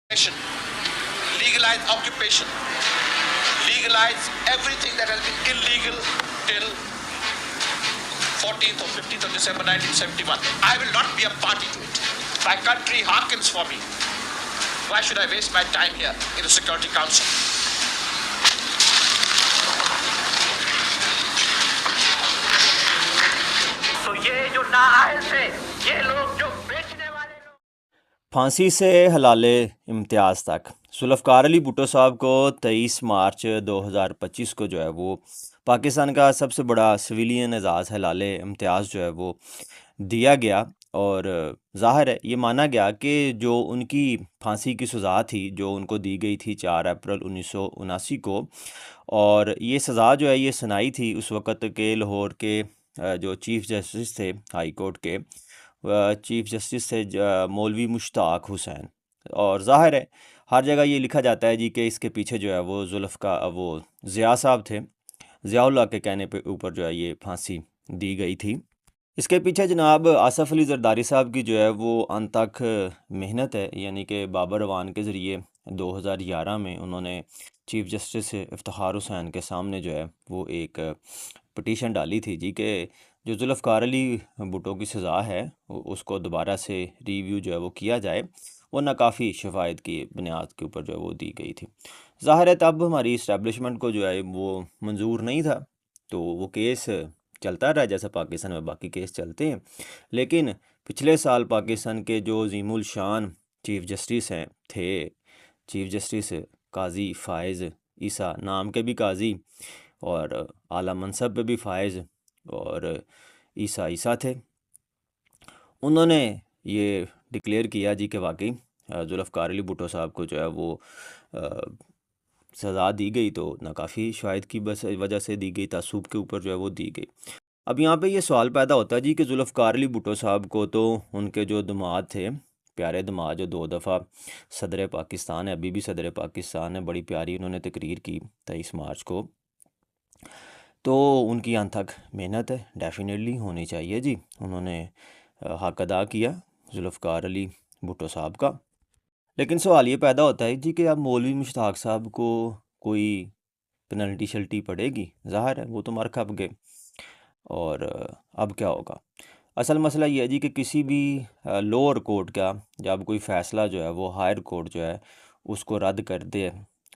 legalize occupation, legalize everything that has been illegal till 14th or 15th of December 1971. I will not be a party to it. My country hearkens for me. Why should I waste my time here in the Security Council? تو یہ جو نااہل تھے، یہ لوگ جو بیچنے والے لوگ، پھانسی سے حلال امتیاز تک ذوالفقار علی بھٹو صاحب کو 23 مارچ 2025 کو جو ہے وہ پاکستان کا سب سے بڑا سویلین اعزاز حلال امتیاز جو ہے وہ دیا گیا، اور ظاہر ہے یہ مانا گیا کہ جو ان کی پھانسی کی سزا تھی جو ان کو دی گئی تھی 4 اپریل 1979 کو، اور یہ سزا جو ہے یہ سنائی تھی اس وقت کے لاہور کے جو چیف جسٹس تھے ہائی کورٹ کے، چیف جسٹس تھے مولوی مشتاق حسین، اور ظاہر ہے ہر جگہ یہ لکھا جاتا ہے جی کہ اس کے پیچھے جو ہے وہ وہ ضیاء صاحب تھے، ضیاء اللہ کے کہنے پہ اوپر جو ہے یہ پھانسی دی گئی تھی۔ اس کے پیچھے جناب آصف علی زرداری صاحب کی جو ہے وہ ان تک محنت ہے، یعنی کہ بابر اعوان کے ذریعے 2011 میں انہوں نے چیف جسٹس افتخار حسین کے سامنے جو ہے وہ ایک پٹیشن ڈالی تھی جی کہ جو ذوالفقار علی بھٹو کی سزا ہے اس کو دوبارہ سے ریویو جو ہے وہ کیا جائے، وہ ناکافی شفایت کی بنیاد کے اوپر جو ہے وہ دی گئی تھی۔ ظاہر ہے تب ہماری اسٹیبلشمنٹ کو جو ہے وہ منظور نہیں تھا، تو وہ کیس چلتا رہا جیسا پاکستان میں باقی کیس چلتے ہیں، لیکن پچھلے سال پاکستان کے جو عظیم الشان چیف جسٹس تھے چیف جسٹس قاضی فائز عیسیٰ، نام کے بھی قاضی اور اعلیٰ منصب پہ بھی فائز اور عیسیٰ تھے، انہوں نے یہ ڈکلیئر کیا جی کہ واقعی ذوالفقار علی بھٹو صاحب کو جو ہے وہ سزا دی گئی تو ناکافی شاید کی وجہ سے دی گئی، تعصب کے اوپر جو ہے وہ دی گئی۔ اب یہاں پہ یہ سوال پیدا ہوتا ہے جی کہ ذوالفقار علی بھٹو صاحب کو تو ان کے جو دماد تھے، پیارے دماد جو 2 دفعہ صدر پاکستان ہے، ابھی بھی صدر پاکستان ہے، بڑی پیاری انہوں نے تقریر کی 23 مارچ کو، تو ان کی یہاں تک محنت ہے ڈیفینیٹلی ہونی چاہیے جی، انہوں نے حق ادا کیا ذوالفقار علی بھٹو صاحب کا۔ لیکن سوال یہ پیدا ہوتا ہے جی کہ اب مولوی مشتاق صاحب کو کوئی پینلٹی شلٹی پڑے گی؟ ظاہر ہے وہ تو مر کھپ گئے، اور اب کیا ہوگا؟ اصل مسئلہ یہ ہے جی کہ کسی بھی لوور کورٹ کا جب کوئی فیصلہ جو ہے وہ ہائر کورٹ جو ہے اس کو رد کر دے،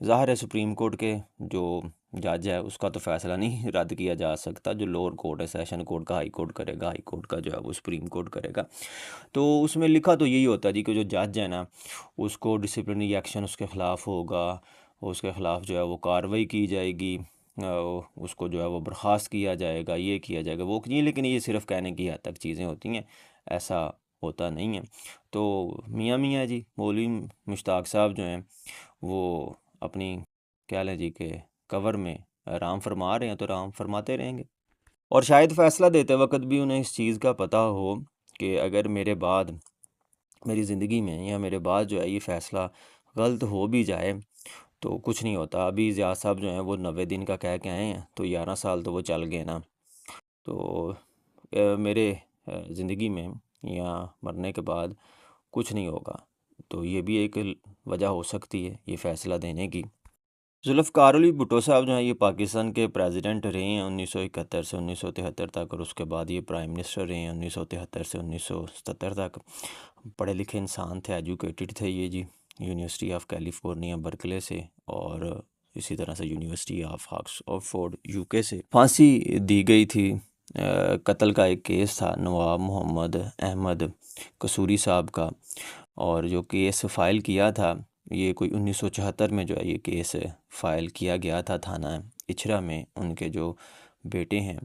ظاہر ہے سپریم کورٹ کے جو جج ہے اس کا تو فیصلہ نہیں رد کیا جا سکتا، جو لوور کورٹ ہے سیشن کورٹ کا ہائی کورٹ کرے گا، ہائی کورٹ کا جو ہے وہ سپریم کورٹ کرے گا، تو اس میں لکھا تو یہی ہوتا ہے جی کہ جو جج ہے نا اس کو ڈسپلنری ایکشن اس کے خلاف ہوگا، اس کے خلاف جو ہے وہ کارروائی کی جائے گی، اس کو جو ہے وہ برخاست کیا جائے گا، یہ کیا جائے گا وہ نہیں، لیکن یہ صرف کہنے کی حد تک چیزیں ہوتی ہیں، ایسا ہوتا نہیں ہے۔ تو میاں جی مولوی مشتاق صاحب جو ہیں وہ اپنی کیا لیں جی کہ کور میں آرام فرما رہے ہیں تو آرام فرماتے رہیں گے، اور شاید فیصلہ دیتے وقت بھی انہیں اس چیز کا پتہ ہو کہ اگر میرے بعد میری زندگی میں یا میرے بعد جو ہے یہ فیصلہ غلط ہو بھی جائے تو کچھ نہیں ہوتا۔ ابھی ضیاء صاحب جو ہیں وہ 90 دن کا کہہ کے آئے ہیں، تو 11 سال تو وہ چل گئے نا، تو میرے زندگی میں یا مرنے کے بعد کچھ نہیں ہوگا، تو یہ بھی ایک وجہ ہو سکتی ہے یہ فیصلہ دینے کی۔ ذوالفقار علی بھٹو صاحب جو ہیں یہ پاکستان کے پریزیڈنٹ رہے ہیں 1971 سے 1973 تک، اور اس کے بعد یہ پرائم منسٹر رہے ہیں 1973 سے 1977 تک۔ پڑھے لکھے انسان تھے، ایجوکیٹڈ تھے یہ جی، یونیورسٹی آف کیلیفورنیا برکلے سے، اور اسی طرح سے یونیورسٹی آف آکسفورڈ UK سے۔ پھانسی دی گئی تھی، قتل کا ایک کیس تھا نواب محمد احمد قصوری صاحب کا، اور جو کیس فائل کیا تھا یہ کوئی 1974 میں جو ہے یہ کیس فائل کیا گیا تھا تھانہ اچھرا میں، ان کے جو بیٹے ہیں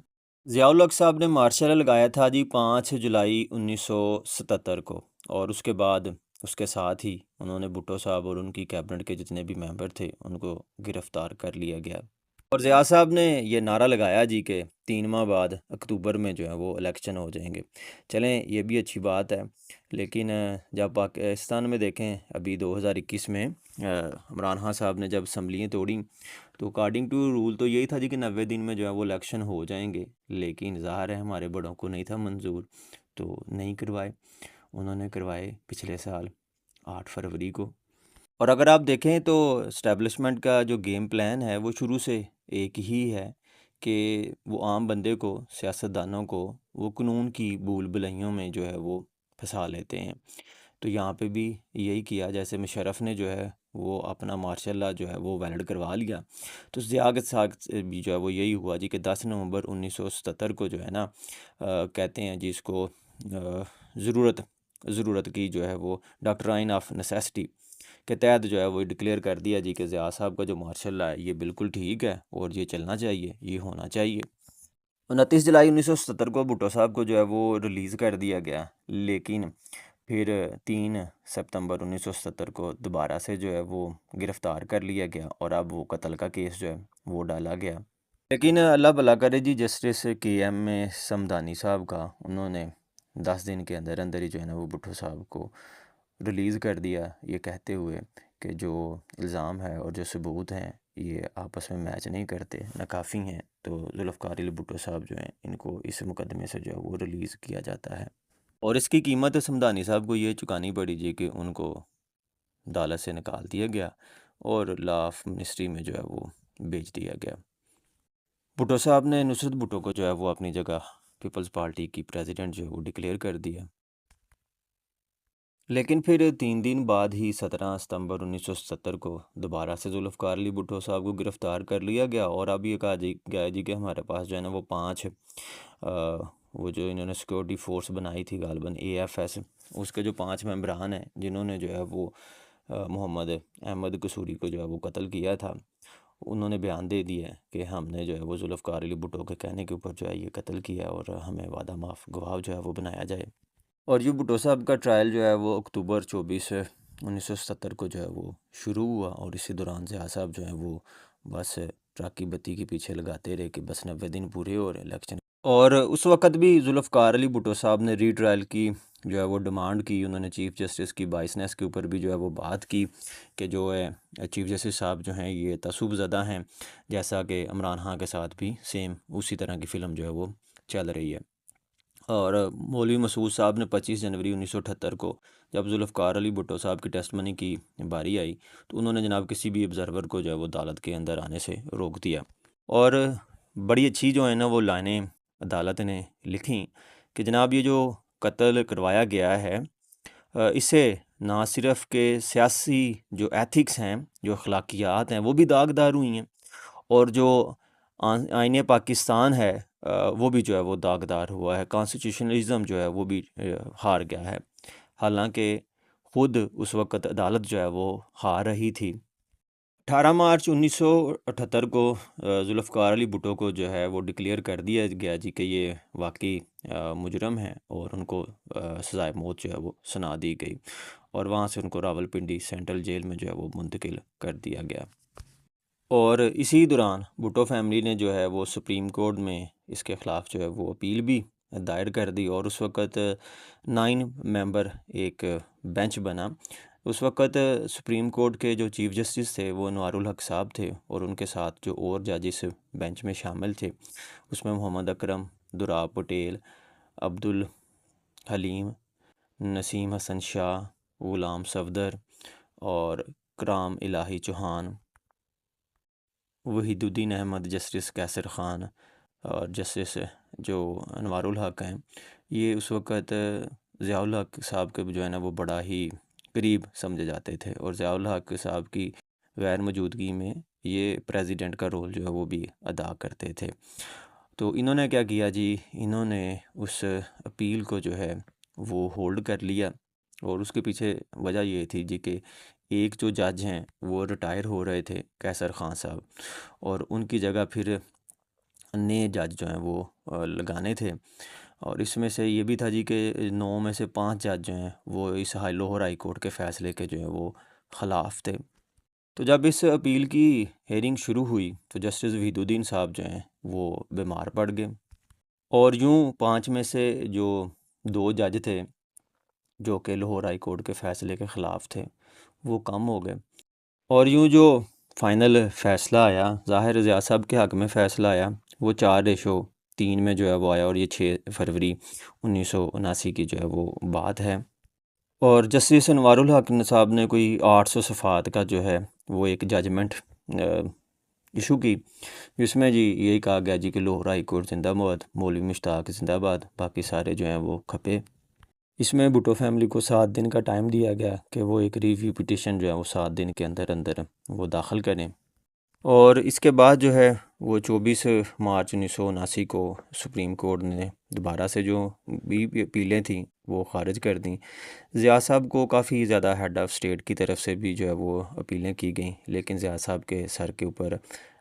ضیاء الحق صاحب نے مارشل لاء لگایا تھا جی 5 جولائی 1977 کو، اور اس کے بعد اس کے ساتھ ہی انہوں نے بھٹو صاحب اور ان کی کیبنٹ کے جتنے بھی ممبر تھے ان کو گرفتار کر لیا گیا، اور ضیاء صاحب نے یہ نعرہ لگایا جی کہ 3 ماہ بعد اکتوبر میں جو ہے وہ الیکشن ہو جائیں گے۔ چلیں یہ بھی اچھی بات ہے، لیکن جب پاکستان میں دیکھیں ابھی 2021 میں عمران خان صاحب نے جب اسمبلیاں توڑیں تو اکارڈنگ ٹو رول تو یہی تھا جی کہ 90 دن میں جو ہے وہ الیکشن ہو جائیں گے، لیکن ظاہر ہے ہمارے بڑوں کو نہیں تھا منظور، تو نہیں کروائے، انہوں نے کروائے پچھلے سال 8 فروری کو۔ اور اگر آپ دیکھیں تو اسٹیبلشمنٹ کا جو گیم پلان ہے وہ شروع سے ایک ہی ہے کہ وہ عام بندے کو، سیاستدانوں کو وہ قانون کی بھول بھلائیوں میں جو ہے وہ پھنسا لیتے ہیں۔ تو یہاں پہ بھی یہی کیا، جیسے مشرف نے جو ہے وہ اپنا مارشل لا جو ہے وہ ویلڈ کروا لیا، تو ضیاء کے ساتھ بھی جو ہے وہ یہی ہوا جی کہ 10 نومبر 1977 کو جو ہے نا کہتے ہیں جی اس کو ضرورت کی جو ہے وہ ڈاکٹرائن آف نیسیسٹی کے تحت جو ہے وہ ڈکلیئر کر دیا جی کہ ضیاء صاحب کا جو مارشل لا ہے یہ بالکل ٹھیک ہے اور یہ چلنا چاہیے، یہ ہونا چاہیے۔ 29 جولائی 1977 کو بھٹو صاحب کو جو ہے وہ ریلیز کر دیا گیا، لیکن پھر 3 ستمبر 1970 کو دوبارہ سے جو ہے وہ گرفتار کر لیا گیا اور اب وہ قتل کا کیس جو ہے وہ ڈالا گیا۔ لیکن اللہ بھلا کرے جی، جسٹس کے ایم اے سمدانی صاحب کا، انہوں نے 10 دن کے اندر اندر ہی جو ہے نا وہ بھٹو صاحب کو ریلیز کر دیا، یہ کہتے ہوئے کہ جو الزام ہے اور جو ثبوت ہیں یہ آپس میں میچ نہیں کرتے، ناکافی ہیں، تو ذوالفقار علی بھٹو صاحب جو ہیں ان کو اس مقدمے سے جو ہے وہ ریلیز کیا جاتا ہے، اور اس کی قیمت سمدانی صاحب کو یہ چکانی پڑی جی کہ ان کو عدالت سے نکال دیا گیا اور لا آف منسٹری میں جو ہے وہ بیچ دیا گیا۔ بھٹو صاحب نے نصرت بھٹو کو جو ہے وہ اپنی جگہ پیپلز پارٹی کی پریزیڈنٹ جو ہے وہ ڈکلیئر کر دیا، لیکن پھر 3 دن بعد ہی 17 ستمبر 1970 کو دوبارہ سے ذوالفقار علی بھٹو صاحب کو گرفتار کر لیا گیا، اور اب یہ کہا گیا جی کہ ہمارے پاس جو ہے نا وہ 5 وہ جو انہوں نے سیکورٹی فورس بنائی تھی غالباً AFS، اس کے جو 5 ممبران ہیں جنہوں نے جو ہے وہ محمد احمد قصوری کو جو ہے وہ قتل کیا تھا، انہوں نے بیان دے دیا ہے کہ ہم نے جو ہے وہ ذوالفقار علی بھٹو کے کہنے کے اوپر جو ہے یہ قتل کیا اور ہمیں وعدہ معاف گواہ جو ہے وہ بنایا جائے۔ اور یہ بھٹو صاحب کا ٹرائل جو ہے وہ اکتوبر 24 1970 کو جو ہے وہ شروع ہوا، اور اسی دوران ضیاء صاحب جو ہیں وہ بس ٹرک کی بتی کے پیچھے لگاتے رہے کہ بس 90 دن پورے ہو رہے الیکشن، اور اس وقت بھی ذوالفقار علی بھٹو صاحب نے ری ٹرائل کی جو ہے وہ ڈیمانڈ کی، انہوں نے چیف جسٹس کی بائسنس کے اوپر بھی جو ہے وہ بات کی کہ جو ہے چیف جسٹس صاحب جو ہیں یہ تعصب زدہ ہیں، جیسا کہ عمران خان کے ساتھ بھی سیم اسی طرح کی فلم جو ہے وہ چل رہی ہے۔ اور مولوی مسعود صاحب نے 25 جنوری 1978 کو جب ذوالفقار علی بھٹو صاحب کی ٹیسٹ منی کی باری آئی تو انہوں نے جناب کسی بھی آبزرور کو جو ہے وہ عدالت کے اندر آنے سے روک دیا، اور بڑی اچھی جو ہے نا وہ لائنیں عدالت نے لکھیں کہ جناب یہ جو قتل کروایا گیا ہے اس سے نہ صرف کہ سیاسی جو ایتھکس ہیں، جو اخلاقیات ہیں وہ بھی داغدار ہوئی ہیں، اور جو آئین پاکستان ہے وہ بھی جو ہے وہ داغدار ہوا ہے، کانسٹیٹیوشنلزم جو ہے وہ بھی ہار گیا ہے، حالانکہ خود اس وقت عدالت جو ہے وہ ہار رہی تھی۔ 18 مارچ 1978 کو ذوالفقار علی بھٹو کو جو ہے وہ ڈکلیئر کر دیا گیا جی کہ یہ واقعی مجرم ہیں، اور ان کو سزائے موت جو ہے وہ سنا دی گئی، اور وہاں سے ان کو راولپنڈی سینٹرل جیل میں جو ہے وہ منتقل کر دیا گیا۔ اور اسی دوران بھٹو فیملی نے جو ہے وہ سپریم کورٹ میں اس کے خلاف جو ہے وہ اپیل بھی دائر کر دی، اور اس وقت 9 ممبر ایک بینچ بنا۔ اس وقت سپریم کورٹ کے جو چیف جسٹس تھے وہ انوار الحق صاحب تھے، اور ان کے ساتھ جو اور ججز بینچ میں شامل تھے اس میں محمد اکرم، دوراب پٹیل، عبدالحلیم، نسیم حسن شاہ، غلام صفدر اور کرام الہی چوہان، وحید الدین احمد، جسٹس کیسر خان اور جسٹس جو انوار الحق ہیں، یہ اس وقت ضیاء الحق صاحب کے جو ہے نا وہ بڑا ہی قریب سمجھے جاتے تھے، اور ضیاء الحق صاحب کی غیر موجودگی میں یہ پریزیڈنٹ کا رول جو ہے وہ بھی ادا کرتے تھے۔ تو انہوں نے کیا کیا جی، انہوں نے اس اپیل کو جو ہے وہ ہولڈ کر لیا، اور اس کے پیچھے وجہ یہ تھی جی کہ ایک جو جج ہیں وہ ریٹائر ہو رہے تھے، کیسر خان صاحب، اور ان کی جگہ پھر نئے جج جو ہیں وہ لگانے تھے، اور اس میں سے یہ بھی تھا جی کہ 9 میں سے 5 جج جو ہیں وہ اس لاہور ہائی کورٹ کے فیصلے کے جو ہیں وہ خلاف تھے۔ تو جب اس اپیل کی ہیئرنگ شروع ہوئی تو جسٹس وحید الدین صاحب جو ہیں وہ بیمار پڑ گئے، اور یوں 5 میں سے جو 2 جج تھے جو کہ لاہور ہائی کورٹ کے فیصلے کے خلاف تھے وہ کم ہو گئے، اور یوں جو فائنل فیصلہ آیا، ظاہر ضیاء صاحب کے حق میں فیصلہ آیا، وہ 4-3 میں جو ہے وہ آیا، اور یہ 6 فروری 1979 کی جو ہے وہ بات ہے۔ اور جسٹس انوار الحق صاحب نے کوئی 800 صفحات کا جو ہے وہ ایک ججمنٹ ایشو کی، جس میں جی یہی کہا گیا جی کہ لاہور ہائی کورٹ زندہ باد، مولوی مشتاق زندہ باد، باقی سارے جو ہیں وہ کھپے۔ اس میں بھٹو فیملی کو 7 دن کا ٹائم دیا گیا کہ وہ ایک ریویو پٹیشن جو ہے وہ 7 دن کے اندر اندر وہ داخل کریں، اور اس کے بعد جو ہے وہ 24 مارچ 1979 کو سپریم کورٹ نے دوبارہ سے جو بھی اپیلیں تھیں وہ خارج کر دیں۔ ضیاء صاحب کو کافی زیادہ ہیڈ آف اسٹیٹ کی طرف سے بھی جو ہے وہ اپیلیں کی گئیں، لیکن ضیاء صاحب کے سر کے اوپر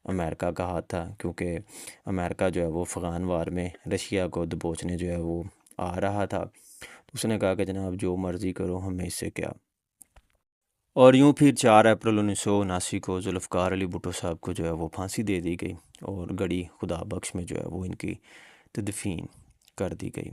امریکہ کا ہاتھ تھا، کیونکہ امریکہ جو ہے وہ افغان وار میں رشیا کو دبوچنے جو ہے وہ آ رہا تھا۔ اس نے کہا کہ جناب جو مرضی کرو، ہمیں اس سے کیا۔ اور یوں پھر 4 اپریل 1979 کو ذوالفقار علی بھٹو صاحب کو جو ہے وہ پھانسی دے دی گئی، اور گڑی خدا بخش میں جو ہے وہ ان کی تدفین کر دی گئی۔